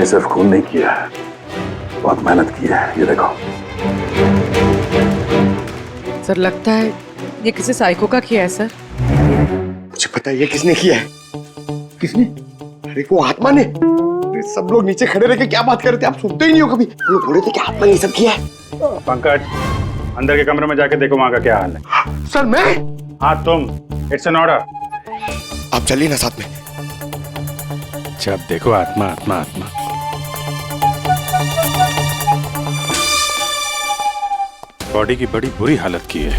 मैंने सिर्फ खून नहीं किया है, बहुत मेहनत की है। ये देखो। सर लगता है ये किसी साइको का किया है सर। मुझे पता है ये किसने किया है। किसने? अरे वो आत्मा ने। सब लोग नीचे खड़े रह के क्या बात कर रहे थे, आप सुनते ही नहीं हो कभी। वो लोग बोले थे कि आत्मा ने ये सब किया है। पंकज, अंदर के कमरे में जाके देखो वहां का क्या हाल है। सर मैं? हाँ तुम, इट्स एन ऑर्डर। आप चलिए ना साथ में। जब देखो आत्मा आत्मा आत्मा। बॉडी की बड़ी बुरी हालत की है,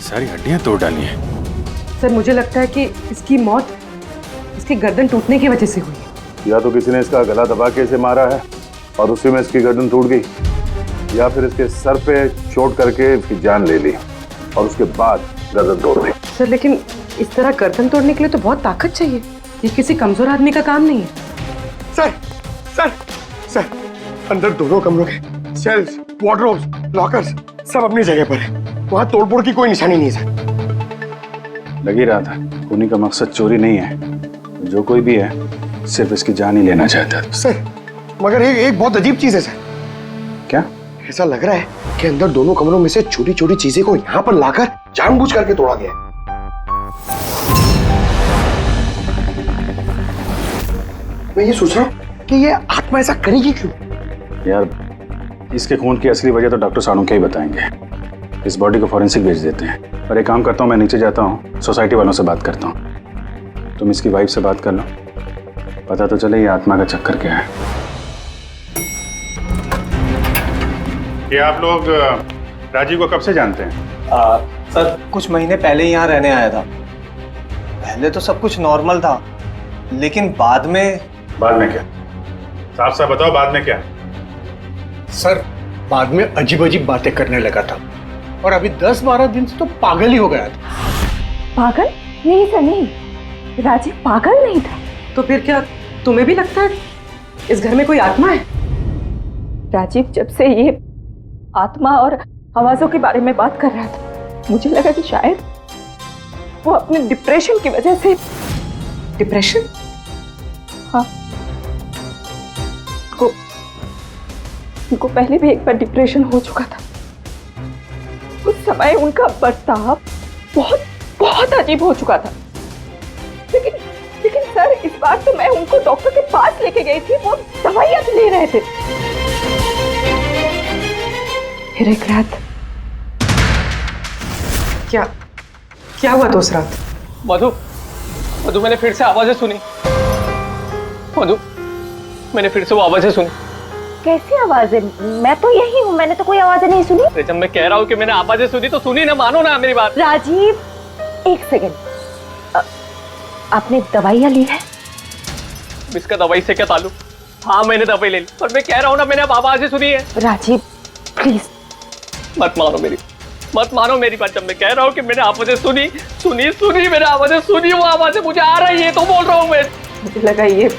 सारी हड्डियां तोड़ डाली हैं। सर मुझे लगता है कि इसकी मौत इसकी गर्दन टूटने की वजह से हुई है। या तो किसी ने इसका गला दबा के इसे मारा है और उसी में इसकी गर्दन टूट गई, या फिर इसके सर पे चोट करके इसकी जान ले ली और उसके बाद गर्दन तोड़ दी। सर लेकिन इस तरह गर्दन तोड़ने के लिए तो बहुत ताकत चाहिए, ये किसी कमजोर आदमी का काम नहीं है। सर सर सर, अंदर दोनों कमरों के सेल्स, वार्डरोब्स, लॉकर्स सब अपनी जगह पर है। वहां तोड़फोड़ की कोई निशानी नहीं है सर। लग ही रहा था, खूनी का मकसद चोरी नहीं है, जो कोई भी है सिर्फ इसकी जान ही लेना चाहता है। सर मगर एक बहुत अजीब चीज है सर। क्या? ऐसा लग रहा है कि अंदर दोनों कमरों में से छोटी छोटी चीजें को यहाँ पर लाकर जानबूझ करके तोड़ा गया है। मैं ये सोच रहा हूँ कि ये आत्मा ऐसा करेगी क्यों? यार इसके खून की असली वजह तो डॉक्टर साणुक्या ही बताएंगे। इस बॉडी को फॉरेंसिक भेज देते हैं। पर एक काम करता हूँ, मैं नीचे जाता हूँ, सोसाइटी वालों से बात करता हूँ। तुम इसकी वाइफ से बात कर लो, पता तो चले ये आत्मा का चक्कर क्या है। ये आप लोग राजीव को कब से जानते हैं? सर कुछ महीने पहले ही यहाँ रहने आया था। पहले तो सब कुछ नॉर्मल था, लेकिन बाद में क्या? साफ साफ बताओ, बाद में क्या? सर बाद में अजीब अजीब बातें करने लगा था और अभी 10-12 दिन से तो पागल ही हो गया था। पागल? नहीं सर नहीं, राजीव पागल नहीं था। तो फिर क्या तुम्हें भी लगता है इस घर में कोई आत्मा है? राजीव जब से ये आत्मा और आवाजों के बारे में बात कर रहा था, मुझे लगा कि शायद वो अपने डिप्रेशन की वजह से। डिप्रेशन? हाँ, उनको पहले भी एक बार डिप्रेशन हो चुका था। उस समय उनका बर्ताव बहुत बहुत अजीब हो चुका था। लेकिन सर इस बार तो मैं उनको डॉक्टर के पास लेके गई थी, वो दवाइयां ले रहे थे। फिर एक रात क्या हुआ? उस रात मधु मैंने फिर से आवाजें सुनी। मधु मैंने फिर से वो आवाजें सुनी। कैसी आवाजें? मैं तो यही हूँ, मैंने तो कोई आवाजें नहीं सुनी। अरे जब मैं कह रहा हूँ कि मैंने आवाजें सुनी तो सुनी ना, मानो ना मेरी बात। राजीव एक सेकंड, आपने दवाइयाँ ली है? इसका दवाई से क्या ताल्लुक? हाँ मैंने दवाई ले ली, पर मैं कह रहा हूँ ना मैंने अब आवाजें सुनी है। राजीव प्लीज मत मानो मेरी बात। जब मैं कह रहा हूँ कि मैंने आवाजें सुनी मैंने आवाजें सुनी, वो आवाजें मुझे आ रही है तो बोल रहा हूँ मैं। मुझे लगा ये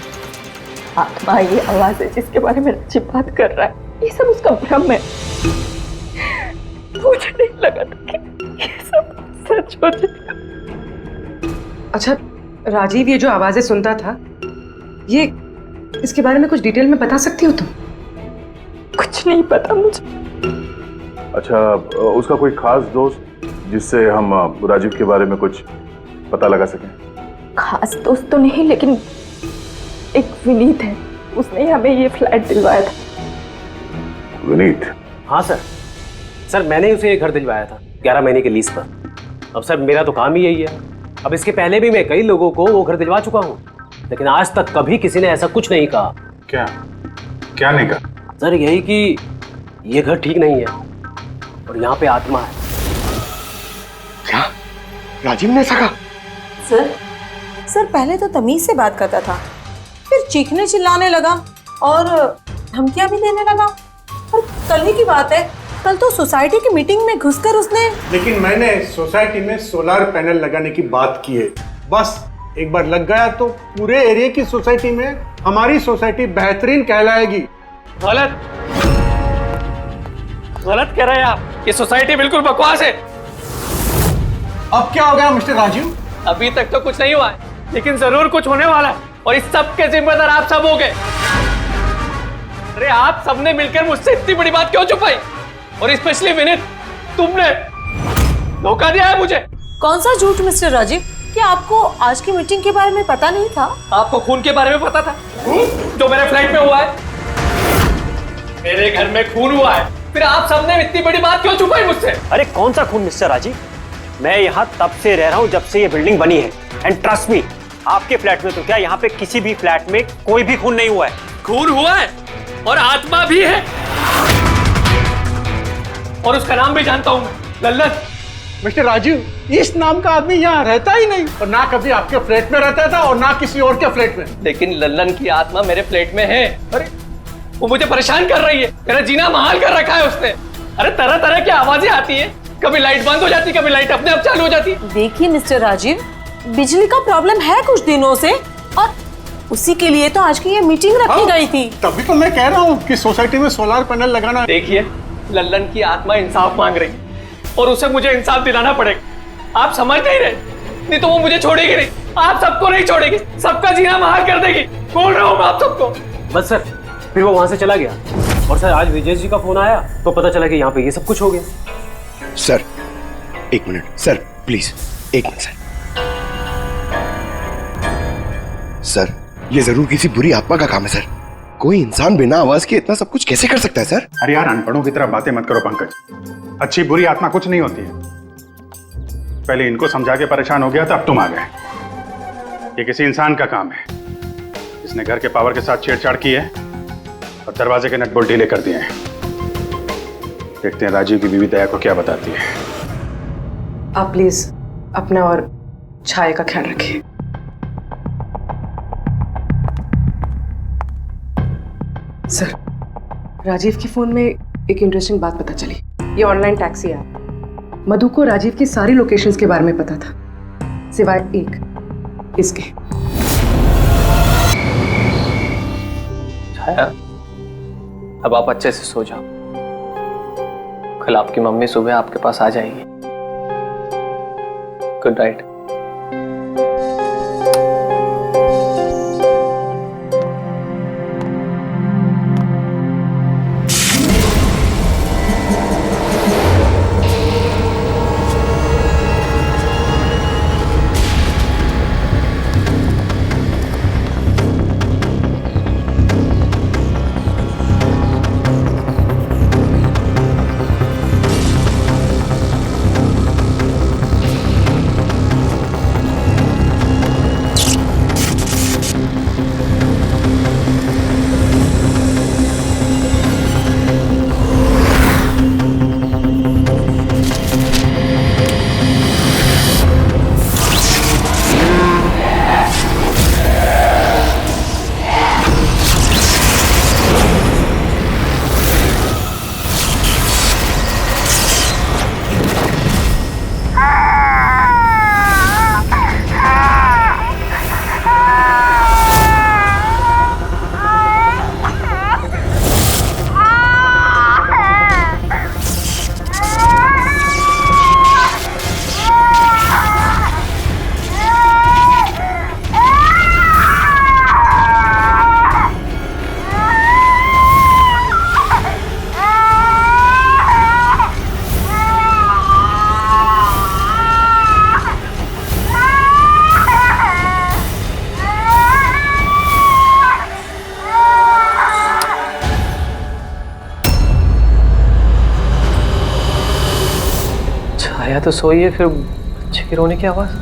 आत्मा, ये आवाज है जिसके बारे में राजीव बात कर रहा है, ये सब उसका भ्रम है। मुझे नहीं लगा था कि ये सब सच हो जाएगा। अच्छा राजीव ये जो आवाजें सुनता था, ये इसके बारे में कुछ डिटेल में बता सकती हो तुम? कुछ नहीं पता मुझे। अच्छा, उसका कोई खास दोस्त जिससे हम राजीव के बारे में कुछ पता लगा सकें? खास दोस्त तो नहीं, लेकिन एक विनीत है, उसने हमें ये फ्लैट दिलवाया था। विनीत? हाँ सर मैंने ही उसे ये घर दिलवाया था 11 महीने के लीज पर। अब सर मेरा तो काम ही यही है। अब इसके पहले भी मैं कई लोगों को वो घर दिलवा चुका हूँ, लेकिन आज तक कभी किसी ने ऐसा कुछ नहीं कहा। क्या नहीं कहा? सर यही कि ये घर ठीक नहीं है और यहाँ पे आत्मा है। क्या राजीव ने ऐसा कहा? सर पहले तो तमीज से बात करता था, फिर चीखने चिल्लाने लगा और धमकियां भी देने लगा। और कल ही की बात है, कल तो सोसाइटी की मीटिंग में घुसकर उसने। लेकिन मैंने सोसाइटी में सोलर पैनल लगाने की बात की है, बस एक बार लग गया तो पूरे एरिया की सोसाइटी में हमारी सोसाइटी बेहतरीन कहलाएगी। गलत कह रहे हैं आप, ये सोसाइटी बिल्कुल बकवास है। अब क्या हो गया मिस्टर राजीव? अभी तक तो कुछ नहीं हुआ है, लेकिन जरूर कुछ होने वाला है और इस सब के जिम्मेदार आप सब हो गए। अरे आप सबने मिलकर मुझसे इतनी बड़ी बात क्यों छुपाई? और स्पेशली विनीत, तुमने धोखा दिया है मुझे। कौन सा झूठ मिस्टर राजीव? क्या आपको आज की मीटिंग के बारे में पता नहीं था? आपको खून के बारे में पता था? जो मेरे फ्लैट में हुआ है, मेरे घर में खून हुआ है, फिर आप सबने इतनी बड़ी बात क्यों छुपाई मुझसे? अरे कौन सा खून मिस्टर राजीव? मैं यहाँ तब से रह रहा हूँ जब से ये बिल्डिंग बनी है, एंड ट्रस्ट मी, आपके फ्लैट में तो क्या, यहाँ पे किसी भी फ्लैट में कोई भी खून नहीं हुआ है। खून हुआ है और आत्मा भी है, और उसका नाम भी जानता हूँ, लल्लन। मिस्टर राजीव, इस नाम का आदमी यहाँ रहता ही नहीं, और ना कभी आपके फ्लैट में रहता था और ना किसी और के फ्लैट में। लेकिन लल्लन की आत्मा मेरे फ्लैट में है। अरे वो मुझे परेशान कर रही है, मेरा जीना महाल कर रखा है उसने। अरे तरह तरह की आवाजें आती है, कभी लाइट बंद हो जाती, कभी लाइट अपने आप चालू हो जाती। देखिए मिस्टर राजीव, बिजली का प्रॉब्लम है कुछ दिनों से, और उसी के लिए तो आज की ये मीटिंग रखी गई थी। तभी तो मैं कह रहा हूँ कि सोसाइटी में सोलर पैनल लगाना। देखिए, लल्लन की आत्मा इंसाफ मांग रही और उसे मुझे इंसाफ दिलाना पड़ेगा। आप समझ नहीं रहे, नहीं तो वो मुझे छोड़ेगी नहीं, आप सबको नहीं छोड़ेगी, सबका जीना महाल कर देगी। बोल रहा हूँ मैं आप सबको। बस सर, फिर वो वहां से चला गया, और सर आज विजय जी का फोन आया तो पता चला कि यहाँ पे ये सब कुछ हो गया। सर एक मिनट सर, प्लीज एक मिनट सर। सर ये जरूर किसी बुरी आत्मा का काम है सर। कोई इंसान बिना आवाज के इतना सब कुछ कैसे कर सकता है सर? अरे यार, अनपढ़ों की तरह बातें मत करो पंकज। अच्छी बुरी आत्मा कुछ नहीं होती है। पहले इनको समझा के परेशान हो गया था, अब तुम आ गए। ये किसी इंसान का काम है, इसने घर के पावर के साथ छेड़छाड़ की है और दरवाजे के नट बोल्ट ढीले कर दिए हैं। देखते हैं राजीव की बीवी दया को क्या बताती है। आप प्लीज अपना और छाया का ख्याल रखिए। सर, राजीव के फोन में एक इंटरेस्टिंग बात पता चली। ये ऑनलाइन टैक्सी ऐप, मधु को राजीव की सारी लोकेशंस के बारे में पता था, सिवाय एक, इसके। छाया, अब आप अच्छे से सो जाओ। कल आपकी मम्मी सुबह आपके पास आ जाएगी। Good night. छाया तो सोई है, फिर बच्चे के रोने की आवाज।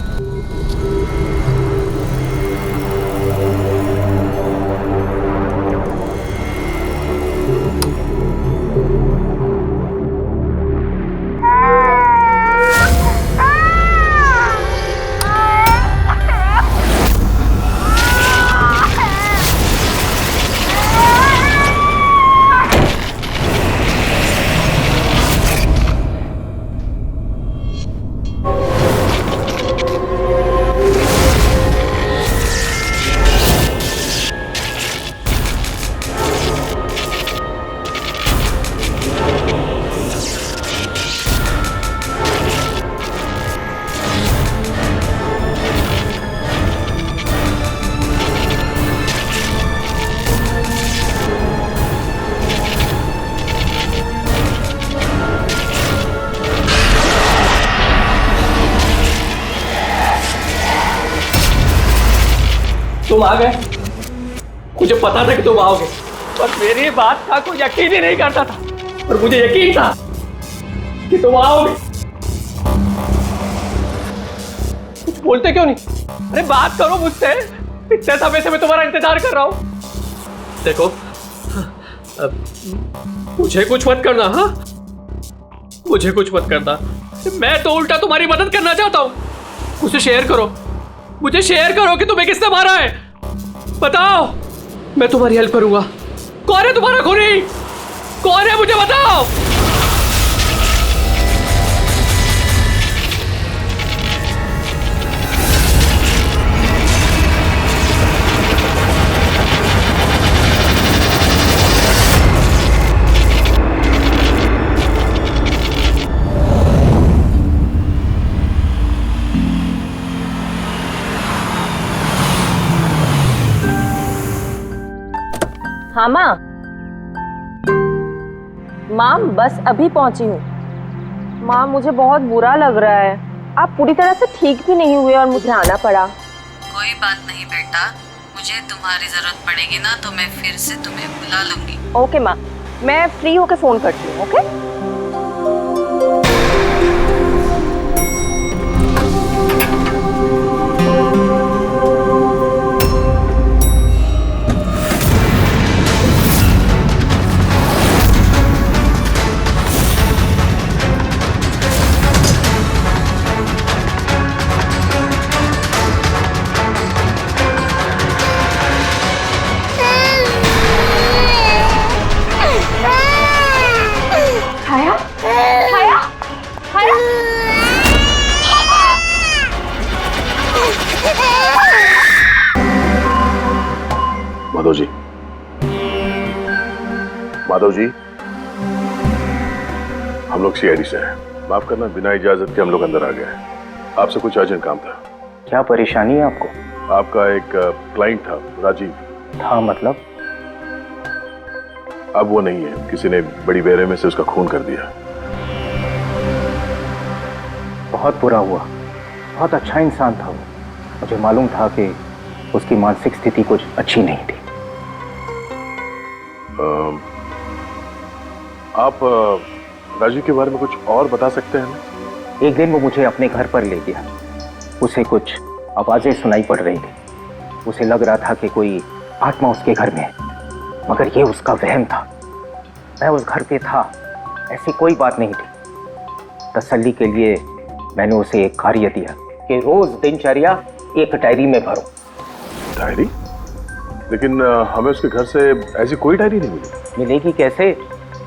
तुम आ गए, मुझे पता था कि तुम आओगे, पर मेरी बात का कोई यकीन ही नहीं करता था, और मुझे यकीन था कि तुम आओगे। कुछ बोलते क्यों नहीं? अरे बात करो मुझसे, इतने समय से मैं तुम्हारा इंतजार कर रहा हूं। देखो, मुझे कुछ मत करना, हाँ, मुझे कुछ मत करना। मैं तो उल्टा तुम्हारी मदद करना चाहता हूं। मुझे शेयर करो, मुझे शेयर करो कि तुम्हें किसने मारा है। बताओ, मैं तुम्हारी हेल्प करूंगा। कौन है तुम्हारा खूनी? कौन है, मुझे बताओ। हाँ माँ, माँ बस अभी पहुंची हूँ। माँ मुझे बहुत बुरा लग रहा है, आप पूरी तरह से ठीक भी नहीं हुए और मुझे आना पड़ा। कोई बात नहीं बेटा, मुझे तुम्हारी जरूरत पड़ेगी ना तो मैं फिर से तुम्हें बुला लूंगी। ओके माँ, मैं फ्री होके फोन करती हूँ। ओके। माधव जी, माधव जी, हम लोग सीआईडी से हैं। माफ करना, बिना इजाजत के हम लोग अंदर आ गए हैं। आपसे कुछ अर्जेंट काम था। क्या परेशानी है आपको? आपका एक क्लाइंट था, राजीव। था मतलब? अब वो नहीं है, किसी ने बड़ी बेरहमी से उसका खून कर दिया। बहुत बुरा हुआ, बहुत अच्छा इंसान था वो। मुझे मालूम था कि उसकी मानसिक स्थिति कुछ अच्छी नहीं थी। आप राजीव के बारे में कुछ और बता सकते हैं? एक दिन वो मुझे अपने घर पर ले गया। उसे कुछ आवाजें सुनाई पड़ रही थी। उसे लग रहा था कि कोई आत्मा उसके घर में है, मगर ये उसका वहम था। मैं उस घर पे था, ऐसी कोई बात नहीं थी। तसल्ली के लिए मैंने उसे एक कार्य दिया कि रोज दिनचर्या एक डायरी में भरो। डायरी? लेकिन हमें उसके घर से ऐसी कोई डायरी नहीं मिली। मिलेगी कैसे?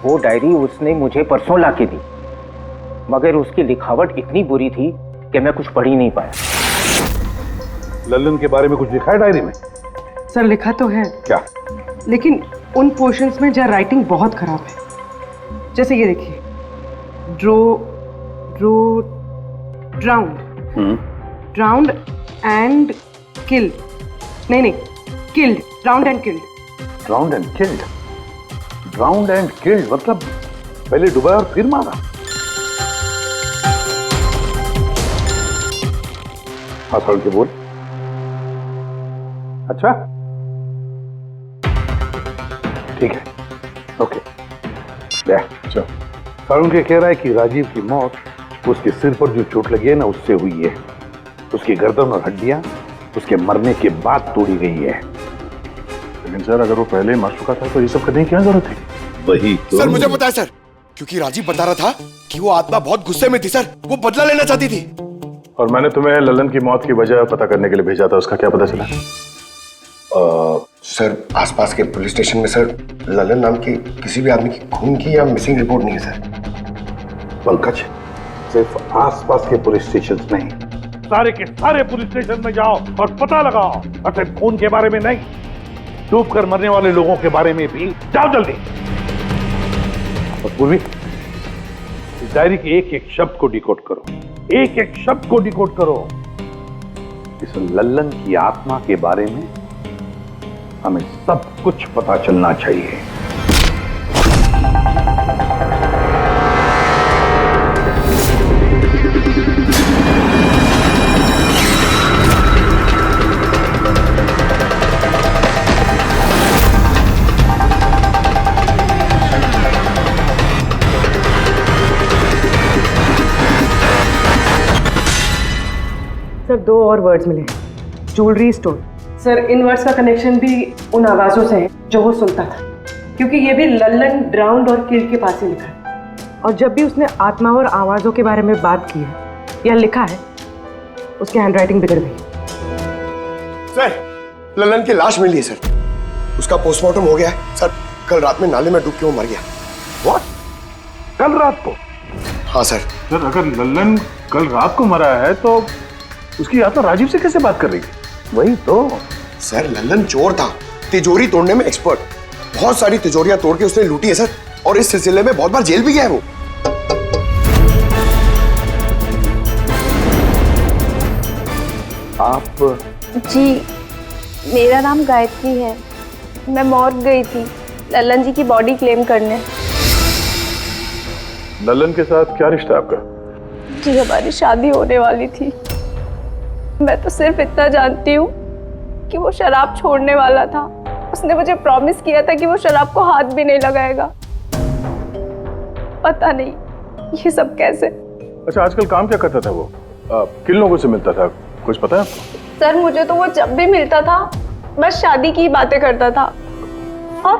वो डायरी उसने मुझे परसों ला के दी, मगर उसकी लिखावट इतनी बुरी थी कि मैं कुछ पढ़ ही नहीं पाया। लल्लन के बारे में कुछ लिखा है डायरी में? सर लिखा तो है। क्या? लेकिन उन पोर्शंस में जहाँ राइटिंग बहुत खराब है। जैसे ये देखिए, ड्राउंड एंड किल्ड। नहीं, killed, drowned and killed. Drowned and killed? Drowned and killed मतलब पहले डुबाया और फिर मारा? हाँ, सर के बोल। अच्छा, ठीक है, ओके। अच्छा, सारुण के कह रहा है कि राजीव की मौत उसके सिर पर जो चोट लगी है ना, उससे हुई है। उसकी गर्दन और हड्डियां उसके मरने के बाद तोड़ी गई है। लेकिन सर, अगर वो पहले मर चुका था तो ये सब करने की क्या जरूरत थी? वही तो। सर मुझे पता है सर, क्योंकि राजीव बता रहा था कि वो आत्मा बहुत गुस्से में थी सर, वो बदला लेना चाहती थी। और मैंने तुम्हें लल्लन की मौत की वजह पता करने के लिए भेजा था, उसका क्या पता चला? सर आसपास के पुलिस स्टेशन में सर लल्लन नाम के किसी भी आदमी की खून की या मिसिंग रिपोर्ट नहीं है सर। पंकज, सिर्फ आसपास के पुलिस स्टेशन नहीं, सारे के सारे पुलिस स्टेशन में जाओ और पता लगाओ। और सिर्फ खून के बारे में नहीं, डूब कर मरने वाले लोगों के बारे में भी जाओ जल्दी। और पूर्वी, इस डायरी के एक एक शब्द को डिकोड करो, एक एक शब्द को डिकोड करो। इस लल्लन की आत्मा के बारे में हमें सब कुछ पता चलना चाहिए। तक 2 और वर्ड्स मिले, ज्वेलरी स्टोर। सर, इन वर्ड्स का कनेक्शन भी उन आवाज़ों से है जो वो सुनता था, क्योंकि ये भी लल्लन, ड्राउंड और किल्ड के पास ही लिखा है। और जब भी उसने आत्मा और आवाज़ों के बारे में बात की है या लिखा है, उसकी हैंडराइटिंग बिगड़ गई। सर, ललन की लाश मिली है सर। उसका पोस्टमार्टम हो गया है सर। कल रात में नाले में डूब के वो मर गया। व्हाट? कल रात को? हाँ सर। सर, अगर लल्लन कल रात को मरा है तो उसकी आत्मा राजीव से कैसे बात कर रही है? वही तो सर, लल्लन चोर था, तिजोरी तोड़ने में एक्सपर्ट। बहुत सारी तिजोरियां तोड़ के उसने लूटी है सर, और इस सिलसिले में बहुत बार जेल भी गया है वो। आप? जी, मेरा नाम गायत्री है। मैं मौत गई थी लल्लन जी की बॉडी क्लेम करने। लल्लन के साथ क्या रिश्ता आपका? जी, हमारी शादी होने वाली थी। मैं तो सिर्फ इतना जानती हूँ कि वो शराब छोड़ने वाला था। उसने मुझे प्रॉमिस किया था कि वो शराब को हाथ भी नहीं लगाएगा। पता नहीं ये सब कैसे। अच्छा, आजकल काम क्या करता था वो? किन लोगों से मिलता था, कुछ पता है आपको? सर, मुझे तो वो जब भी मिलता था बस शादी की बातें करता था। और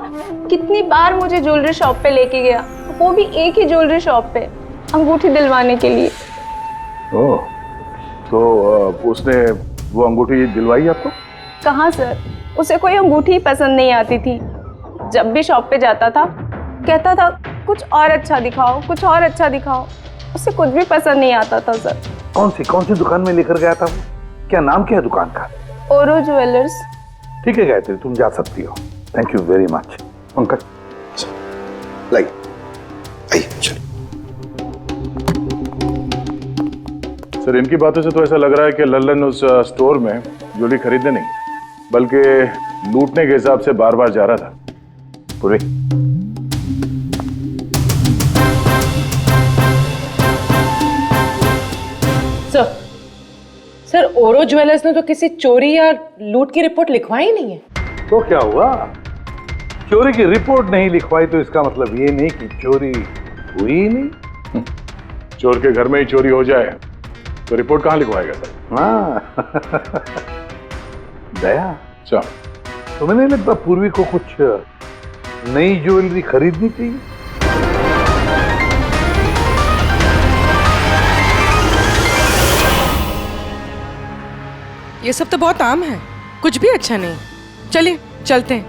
कितनी बार मुझे ज्वेलरी शॉप पे लेके गया, वो भी एक ही ज्वेलरी शॉप पे, अंगूठी दिलवाने के लिए। ओह, तो उसने वो अंगूठी दिलवाई आपको? कहाँ सर, उसे कोई अंगूठी पसंद नहीं आती थी। जब भी शॉप पे जाता था कहता था कुछ और अच्छा दिखाओ, कुछ और अच्छा दिखाओ। उसे कुछ भी पसंद नहीं आता था सर। कौन सी दुकान में लेकर गया था वो? क्या नाम क्या है दुकान का? ओरो ज्वेलर्स। ठीक है गायत्री, तुम जा सकती हो। Thank you very much. Pankaj, like आइए चलिए। सर, इनकी बातों से तो ऐसा लग रहा है कि लल्लन उस स्टोर में ज्वेलरी खरीदने नहीं बल्कि लूटने के हिसाब से बार बार जा रहा था। पूरी सर, ओरो ज्वेलर्स ने तो किसी चोरी या लूट की रिपोर्ट लिखवाई नहीं है। तो क्या हुआ? चोरी की रिपोर्ट नहीं लिखवाई तो इसका मतलब ये नहीं कि चोरी हुई ही नहीं। चोर के घर में ही चोरी हो जाए तो रिपोर्ट कहाँ लिखवाएगा सर? हाँ दया, अच्छा, तुम्हें नहीं लगता पूर्वी को कुछ नई ज्वेलरी खरीदनी चाहिए? ये सब तो बहुत आम है, कुछ भी अच्छा नहीं। चलिए चलते हैं।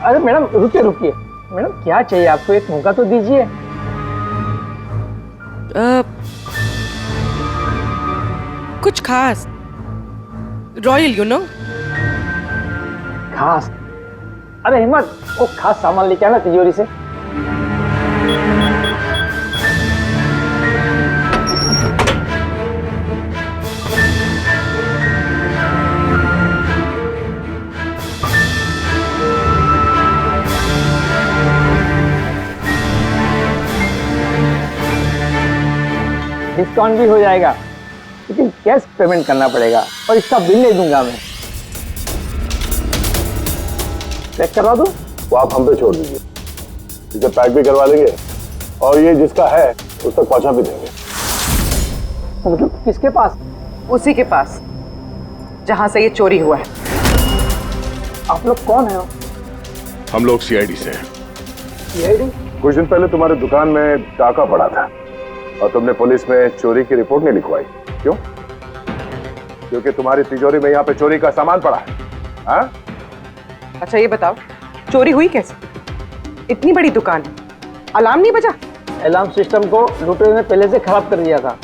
अरे मैडम रुकिए रुकिए, मैडम क्या चाहिए आपको, एक मौका तो दीजिए। कुछ खास, रॉयल यू नो। खास? अरे हिम्मत, वो खास सामान लेके आना तिजोरी से। डिस्काउंट भी हो जाएगा, लेकिन कैश पेमेंट करना पड़ेगा और इसका बिल नहीं दूंगा मैं। चेक करवा दूं? वो आप हम पे छोड़ दीजिए, इसे पैक भी करवा देंगे और ये जिसका है उस तक पहुंचा भी देंगे। मतलब किसके पास? उसी के पास जहां से ये चोरी हुआ है। आप लोग कौन है? हम लोग सीआईडी से हैं। सीआईडी? कुछ दिन पहले तुम्हारी दुकान में डाका पड़ा था और तुमने पुलिस में चोरी की रिपोर्ट नहीं लिखवाई, क्यों? क्योंकि तुम्हारी तिजोरी में यहाँ पे चोरी का सामान पड़ा है। हाँ? अच्छा ये बताओ, चोरी हुई कैसे? इतनी बड़ी दुकान है, अलार्म नहीं बजा? अलार्म सिस्टम को लुटेरे ने पहले से खराब कर दिया था,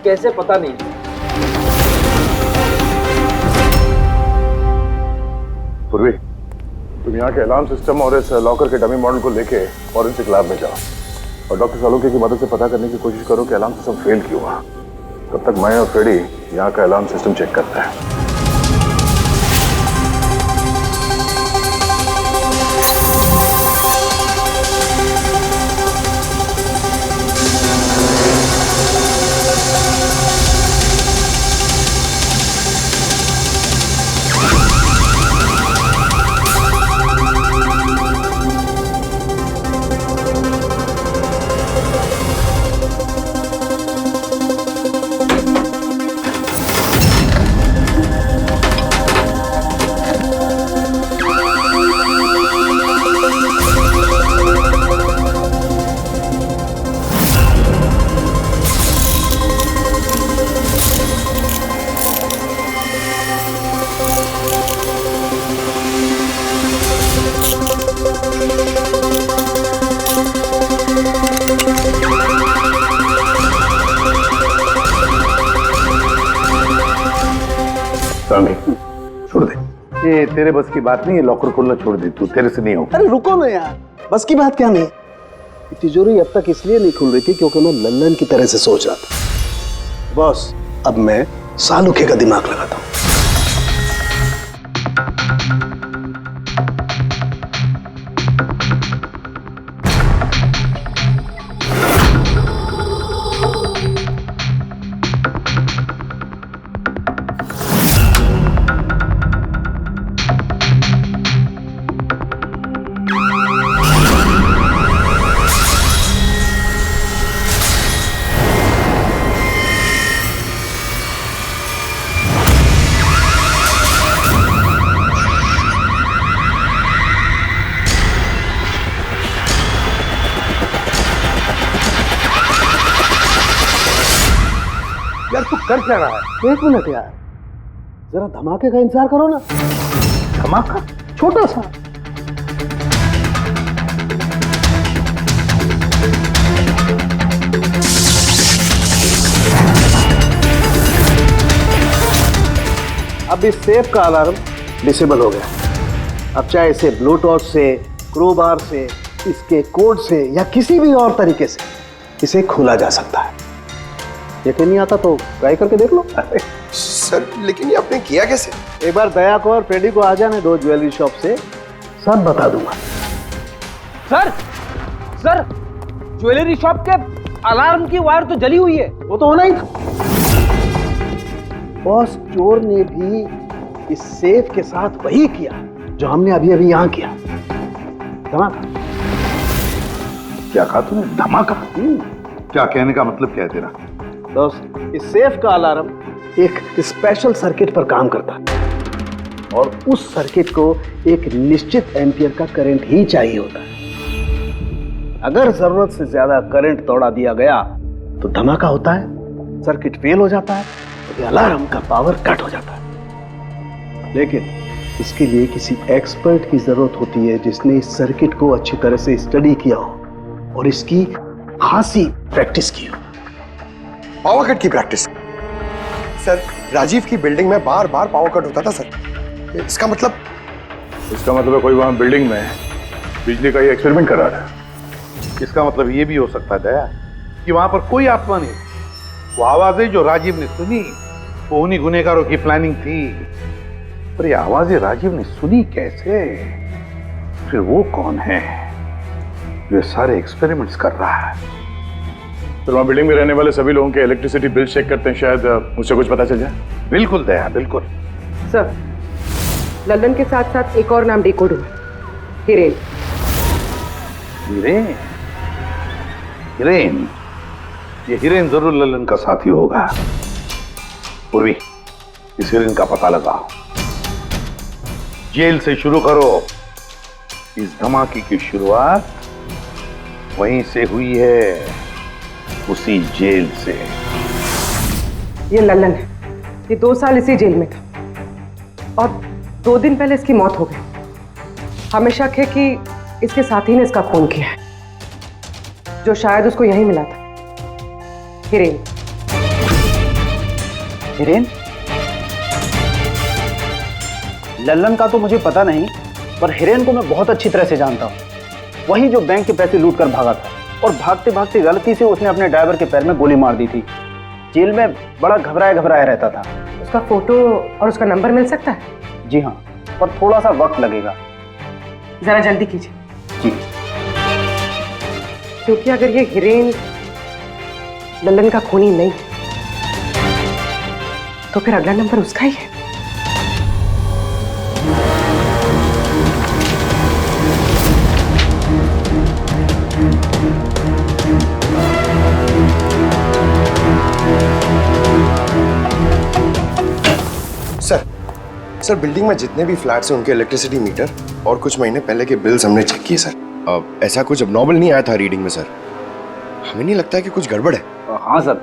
कैसे पता नहीं। पूर्वी, तुम यहाँ के अलार्म सिस्टम और इस लॉकर के डमी मॉडल को लेके फॉरेंसिक लैब में जाओ और डॉक्टर सालुंके की मदद से पता करने की कोशिश करो कि अलार्म सिस्टम फेल क्यों हुआ। तब तक मैं और फ्रेडी यहाँ का अलार्म सिस्टम चेक करते हैं। ये तेरे बस की बात नहीं है, लॉकर खोलना छोड़ दे तू, तेरे से नहीं होगा। अरे रुको ना यार, बस की बात क्या नहीं है। तिजोरी अब तक इसलिए नहीं खुल रही थी क्योंकि मैं लल्लन की तरह से सोच रहा था। बॉस, अब मैं सालुखे का दिमाग लगाता हूँ। यार तू कर क्या रहा है? 1 मिनट यार, जरा धमाके का इंतजार करो ना। धमाका? छोटा सा। अब इस सेफ का अलार्म डिसेबल हो गया। अब चाहे इसे ब्लूटूथ से, क्रोबार से, इसके कोड से या किसी भी और तरीके से इसे खोला जा सकता है। यकीन नहीं आता तो ट्राई करके देख लो। सर लेकिन ये आपने किया कैसे? एक बार दया को और पेडी को आ जाने दो ज्वेलरी शॉप से, सब बता दूंगा। सर ज्वेलरी शॉप के अलार्म की वायर तो जली हुई है। वो तो होना ही था। बॉस, चोर ने भी इस सेफ के साथ वही किया जो हमने अभी अभी यहां किया। धमाका। क्या कहा तूने? धमाका? क्या कहने का मतलब क्या है तेरा? दोस्त, इस सेफ का अलार्म एक स्पेशल सर्किट पर काम करता है और उस सर्किट को एक निश्चित एम्पियर का करंट ही चाहिए होता है। अगर जरूरत से ज्यादा करंट तोड़ा दिया गया तो धमाका होता है, सर्किट फेल हो जाता है, तो अलार्म का पावर कट हो जाता है। लेकिन इसके लिए किसी एक्सपर्ट की जरूरत होती है जिसने इस सर्किट को अच्छी तरह से स्टडी किया हो और इसकी खासी प्रैक्टिस की हो। पावर कट की प्रैक्टिस? सर, राजीव की बिल्डिंग में बार बार पावर कट होता था सर। इसका मतलब है कोई वहां बिल्डिंग में बिजली का ये एक्सपेरिमेंट करा रहा है। इसका मतलब ये भी हो सकता है दया कि वहां पर कोई आत्मा नहीं, वो आवाजें जो राजीव ने सुनी वो उन्हीं गुनहगारों की प्लानिंग थी। पर ये आवाजें राजीव ने सुनी कैसे? फिर वो कौन है जो सारे एक्सपेरिमेंट्स कर रहा है? फिर वहाँ बिल्डिंग में रहने वाले सभी लोगों के इलेक्ट्रिसिटी बिल चेक करते हैं, शायद मुझसे कुछ पता चल जाए। बिल्कुल दया, बिल्कुल। सर, लल्लन के साथ साथ एक और नाम डिकोड हुआ, हिरेन। हिरेन? हिरेन? ये हिरेन जरूर लल्लन का साथी होगा। पूर्वी, इस हिरेन का पता लगाओ। जेल से शुरू करो। इस धमाके की शुरुआत वहीं से हुई है, उसी जेल से। ये लल्लन है, ये 2 साल इसी जेल में था और 2 दिन पहले इसकी मौत हो गई। हमें शक है कि इसके साथी ने इसका खून किया है, जो शायद उसको यहीं मिला था। हिरेन। हिरेन? लल्लन का तो मुझे पता नहीं, पर हिरेन को मैं बहुत अच्छी तरह से जानता हूँ। वही जो बैंक के पैसे लूट कर भागा था और भागते भागते गलती से उसने अपने ड्राइवर के पैर में गोली मार दी थी। जेल में बड़ा घबराया रहता था। उसका फोटो और उसका नंबर मिल सकता है? जी हाँ, पर थोड़ा सा वक्त लगेगा। जरा जल्दी कीजिए। जी। क्योंकि अगर ये हिरेन लल्लन का खूनी नहीं तो फिर अगला नंबर उसका ही है। सर बिल्डिंग में जितने भी फ्लैट्स हैं उनके इलेक्ट्रिसिटी मीटर और कुछ महीने पहले के बिल्स हमने चेक किए सर। ऐसा कुछ अबनॉर्मल नहीं आया था रीडिंग में सर। हमें नहीं लगता है कि कुछ गड़बड़ है। हाँ सर।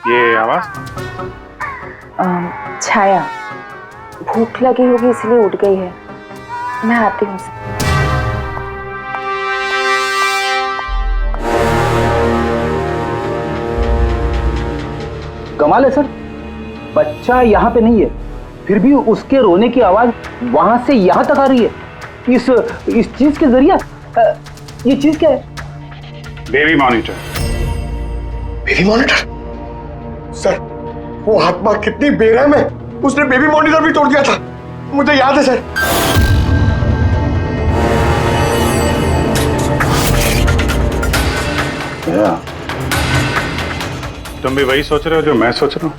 ये आवाज? छाया, भूख लगी होगी इसलिए उठ गई है। मैं आती हूँ। कमाल है सर, बच्चा यहाँ पे नहीं है, फिर भी उसके रोने की आवाज वहां से यहाँ तक आ रही है। इस चीज के जरिए ये चीज क्या है? Baby monitor. Baby monitor? Sir, वो आत्मा कितनी बेरहम है, उसने बेबी मॉनिटर भी तोड़ दिया था, मुझे याद है सर। तुम भी वही सोच रहे हो जो मैं सोच रहा हूँ?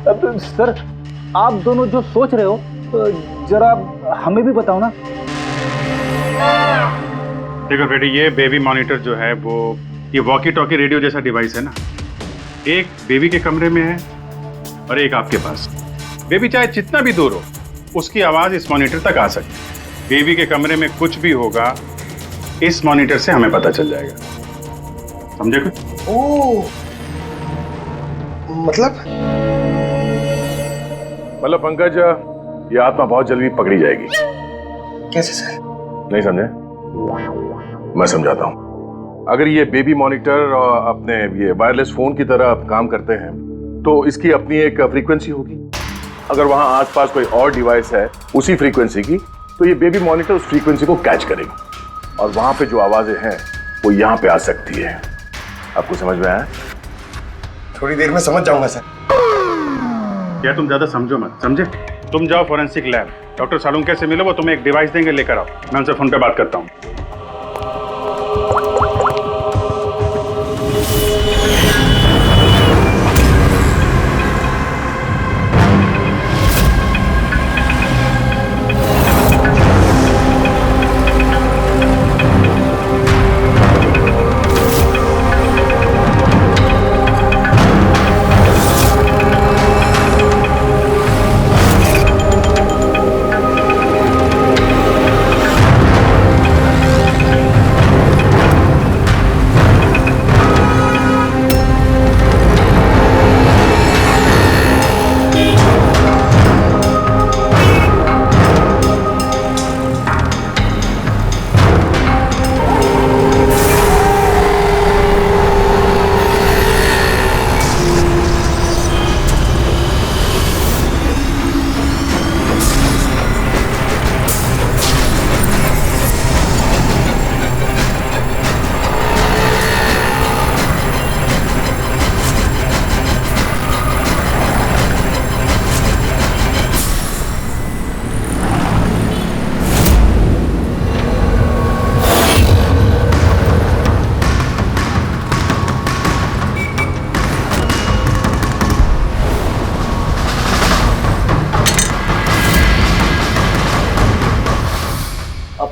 अब सर, आप दोनों जो सोच रहे हो जरा हमें भी बताओ ना। देखो बेटी, ये बेबी मॉनिटर जो है वो ये वॉकी टॉकी रेडियो जैसा डिवाइस है ना, एक बेबी के कमरे में है और एक आपके पास। बेबी चाहे जितना भी दूर हो, उसकी आवाज इस मॉनिटर तक आ सकती है। बेबी के कमरे में कुछ भी होगा, इस मॉनिटर से हमें पता चल जाएगा। समझे कुछ? ओह, मतलब पंकज, ये आत्मा बहुत जल्दी पकड़ी जाएगी। कैसे सर? नहीं समझे? मैं समझाता हूँ। अगर ये बेबी मॉनिटर अपने ये वायरलेस फोन की तरह काम करते हैं तो इसकी अपनी एक फ्रीक्वेंसी होगी। अगर वहां आसपास कोई और डिवाइस है उसी फ्रीक्वेंसी की, तो ये बेबी मॉनिटर उस फ्रीक्वेंसी को कैच करेगी और वहां पे जो आवाजें हैं वो यहाँ पे आ सकती है। आपको समझ में आया? थोड़ी देर में समझ जाऊंगा सर। क्या तुम ज्यादा समझो मत, समझे? तुम जाओ फॉरेंसिक लैब, डॉक्टर सालुंके से मिलो, वो तुम्हें एक डिवाइस देंगे, लेकर आओ। मैं उनसे फोन पे बात करता हूँ।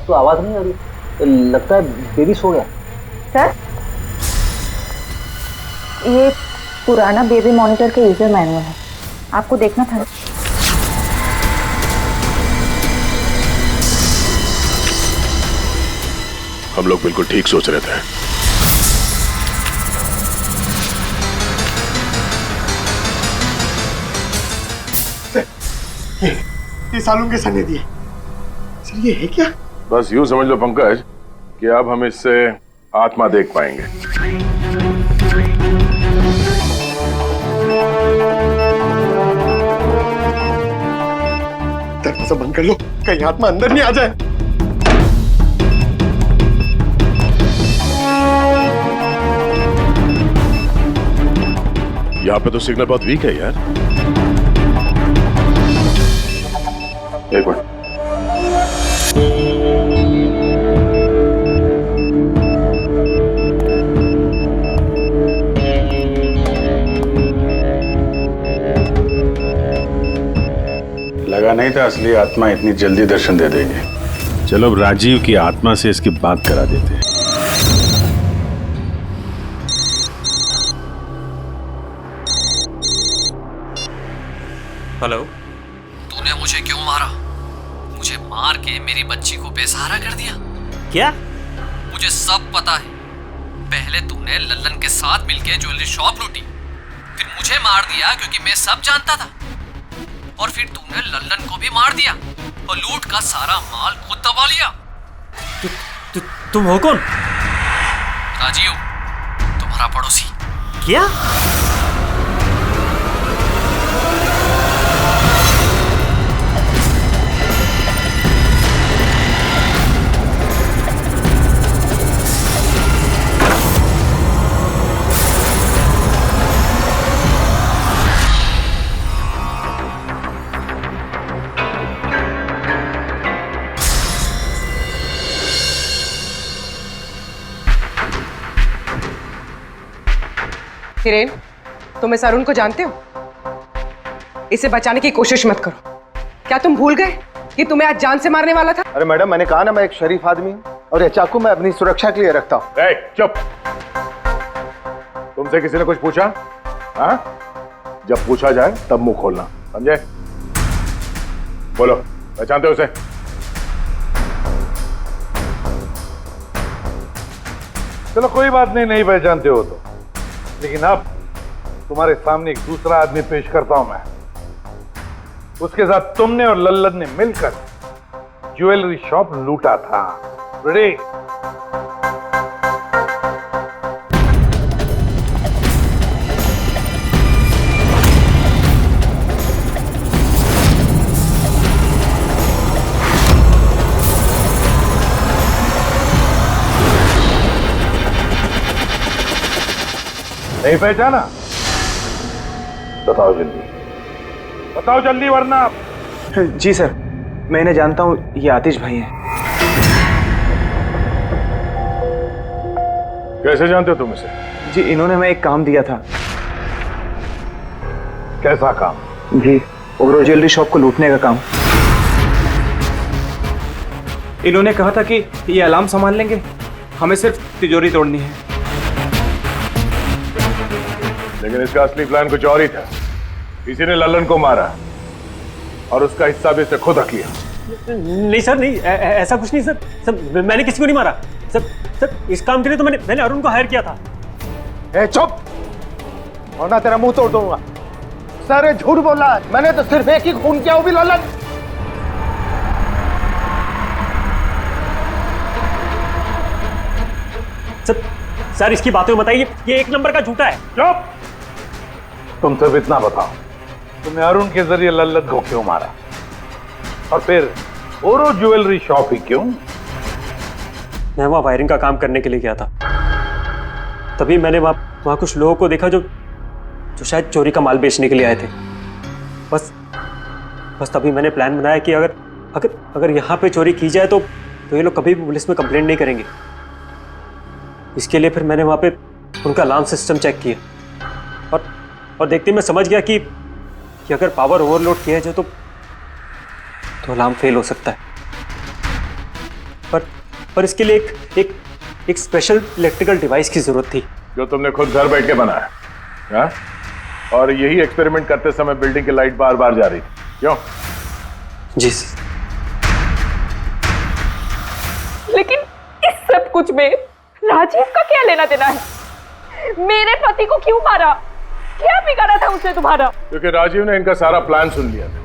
तो आवाज नहीं आ रही, लगता है बेबी सो गया। सर, ये पुराना बेबी मॉनिटर का यूजर मैनुअल है, आपको देखना था। हम लोग बिल्कुल ठीक सोच रहे थे। ये सालुंके सर ने दिए। सर, ये है क्या? बस यूं समझ लो पंकज कि अब हम इससे आत्मा देख पाएंगे। दरवाजा बंद कर लो, कहीं आत्मा अंदर नहीं आ जाए। यहाँ पे तो सिग्नल बहुत वीक है यार। एक मिनट। लगा नहीं था असली आत्मा इतनी जल्दी दर्शन दे देगी। चलो अब राजीव की आत्मा से इसकी बात करा देते हैं। हेलो। तूने मुझे क्यों मारा? मुझे मार के मेरी बच्ची को बेसहारा कर दिया। क्या? मुझे सब पता है। पहले तूने लल्लन के साथ मिलकर ज्वेलरी शॉप लूटी, फिर मुझे मार दिया क्योंकि मैं सब जानता था, और फिर तूने लल्लन को भी मार दिया और लूट का सारा माल खुद दबा लिया। तुम हो कौन? राजीव, तुम्हारा पड़ोसी। क्या? हिरेन, तुम इस अरुण को जानते हो? इसे बचाने की कोशिश मत करो। क्या तुम भूल गए कि तुम्हें आज जान से मारने वाला था? अरे मैडम, मैंने कहा ना मैं एक शरीफ आदमी हूँ और ये चाकू मैं अपनी सुरक्षा के लिए रखता हूँ। चुप। तुमसे किसी ने कुछ पूछा? हाँ? जब पूछा जाए तब मुंह खोलना, समझे? बोलो, पहचानते हो उसे? चलो कोई बात नहीं, नहीं पहचानते हो तो। लेकिन अब तुम्हारे सामने एक दूसरा आदमी पेश करता हूं मैं। उसके साथ तुमने और लल्लन ने मिलकर ज्वेलरी शॉप लूटा था। रेडी? नहीं पहचाना? बताओ जल्दी, बताओ जल्दी, वरना। जी सर, मैं इन्हें जानता हूँ, ये आतिश भाई हैं। कैसे जानते हो तुम इसे? जी, इन्होंने हमें एक काम दिया था। कैसा काम? जी, ओग्रो ज्वेलरी शॉप को लूटने का काम। इन्होंने कहा था कि ये अलार्म संभाल लेंगे, हमें सिर्फ तिजोरी तोड़नी है। लेकिन इसका असली प्लान कुछ और ही था। किसी ने लल्लन को मारा और उसका हिस्सा भी इसने खुद रख लिया। नहीं सर, नहीं, ऐसा कुछ नहीं सर। सर, मैंने किसी को नहीं मारा। सर, इस काम के लिए तो मैंने अरुण को हायर किया था। ए चुप, वरना तेरा मुंह तोड़ दूंगा। सर, ये झूठ बोला है, मैंने तो सिर्फ एक ही खून किया, वो भी लल्लन। सर, इसकी बातें बताइए, ये एक नंबर का झूठा है। चुप। तुम सिर्फ इतना बताओ, तुमने अरुण के जरिए लल्लन को क्यों मारा? और फिर ओरो ज्वेलरी शॉप ही क्यों? मैं वहां वायरिंग का काम करने के लिए गया था। तभी मैंने वहां कुछ लोगों को देखा जो शायद चोरी का माल बेचने के लिए आए थे। बस तभी मैंने प्लान बनाया कि अगर यहाँ पे चोरी की जाए तो ये लोग कभी भी पुलिस में कंप्लेंट नहीं करेंगे। इसके लिए फिर मैंने वहाँ पे उनका अलार्म सिस्टम चेक किया और देखते ही मैं समझ गया कि अगर पावर ओवरलोड किया जाए तो अलार्म फेल हो सकता है। पर इसके लिए एक स्पेशल इलेक्ट्रिकल डिवाइस की जरूरत थी, जो तुमने खुद घर बैठ के बनाया। हाँ? और यही एक्सपेरिमेंट करते समय बिल्डिंग की लाइट बार बार जा रही थी, क्यों? जी। लेकिन इस सब कुछ में राजीव का क्या लेना देना है? मेरे पति को क्यों मारा? क्या बिगाड़ा था उसने तुम्हारा? क्योंकि राजीव ने इनका सारा प्लान सुन लिया था।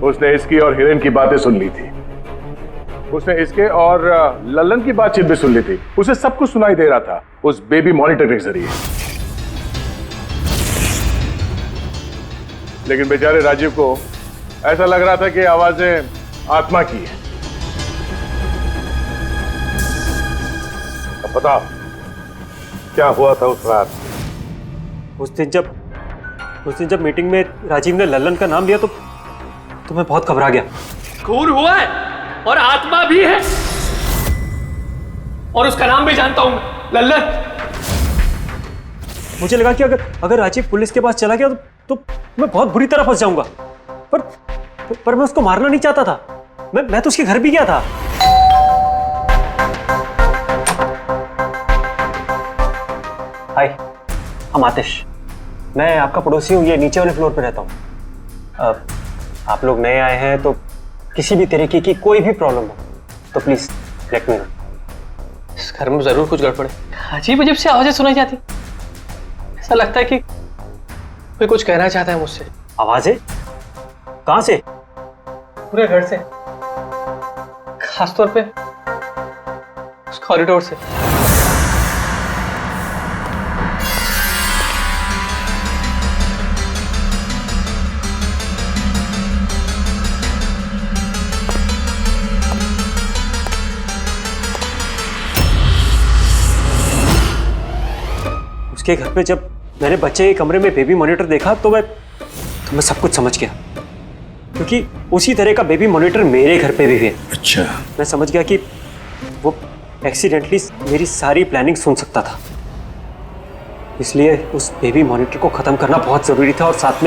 उसने इसकी और हिरेन की बातें सुन ली थी। उसने इसके और लल्लन की बातचीत भी सुन ली थी। उसे सब कुछ सुनाई दे रहा था उस बेबी मॉनिटर के जरिए। लेकिन बेचारे राजीव को ऐसा लग रहा था कि आवाजें आत्मा की है। अब बताओ, क्या हुआ था उस रात? उस दिन जब मीटिंग में राजीव ने लल्लन का नाम लिया तो मैं बहुत घबरा गया। खून हुआ है और आत्मा भी है, और उसका नाम भी जानता हूं मैं, लल्लन। मुझे लगा कि अगर राजीव पुलिस के पास चला गया तो मैं बहुत बुरी तरह फंस जाऊंगा। पर मैं उसको मारना नहीं चाहता था। मैं तो उसके घर भी गया था। हाय, हम आतिश। मैं आपका पड़ोसी हूँ, ये नीचे वाले फ्लोर पे रहता हूँ। आप लोग नए आए हैं तो किसी भी तरीके की कोई भी प्रॉब्लम हो तो प्लीज लेट मी नो। इस घर में जरूर कुछ गड़बड़ है। अजीब अजीब सी आवाजें सुनाई जाती, ऐसा लगता है कि कोई कुछ कहना चाहता है मुझसे। आवाजें? कहां से? पूरे घर से, खासतौर पे उस कॉरिडोर से। उसके घर पे जब मैंने बच्चे के कमरे में बेबी मॉनिटर देखा तो मैं सब कुछ समझ गया, क्योंकि उसी तरह का बेबी मॉनिटर मेरे घर पे भी है। अच्छा। मैं समझ गया कि वो एक्सीडेंटली मेरी सारी प्लानिंग सुन सकता था। इसलिए उस बेबी मॉनिटर को खत्म करना बहुत जरूरी था और साथ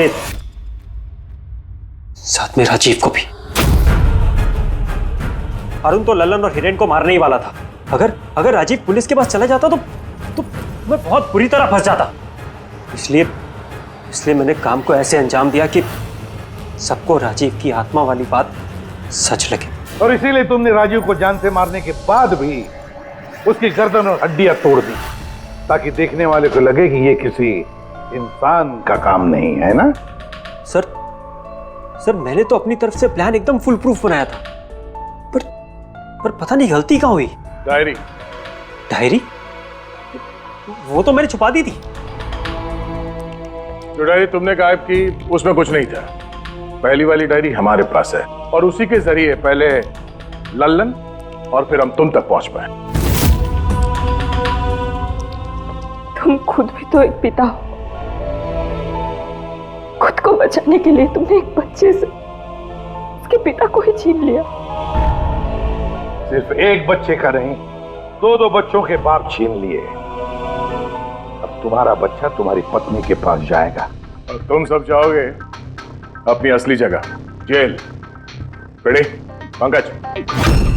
में राजीव को भी। अरुण तो लल्लन और हिरेन को मारने ही वाला था। अगर राजीव पुलिस के पास चला जाता तो मैं बहुत बुरी तरह फंस जाता। इसलिए मैंने काम को ऐसे अंजाम दिया कि सबको राजीव की आत्मा वाली बात सच लगे। और इसीलिए तुमने राजीव को जान से मारने के बाद भी उसकी गर्दन और हड्डियां तोड़ दी, ताकि देखने वाले को लगे कि ये किसी इंसान का काम नहीं है ना? सर मैंने तो अपनी तरफ से प्लान एकदम फुल प्रूफ बनाया था, पर पता नहीं गलती कहाँ हुई। डायरी वो तो मैंने छुपा दी थी। जो डायरी तुमने गायब की उसमें कुछ नहीं था। पहली वाली डायरी हमारे पास है और उसी के जरिए पहले लल्लन और फिर हम तुम तक पहुंच पाए। तुम खुद भी तो एक पिता हो। खुद को बचाने के लिए तुमने एक बच्चे से उसके पिता को ही छीन लिया। सिर्फ एक बच्चे का नहीं, दो बच्चों के बाप छीन लिए। अब तुम्हारा बच्चा तुम्हारी पत्नी के पास जाएगा और तुम सब जाओगे अपनी असली जगह, जेल। रेडी पंकज?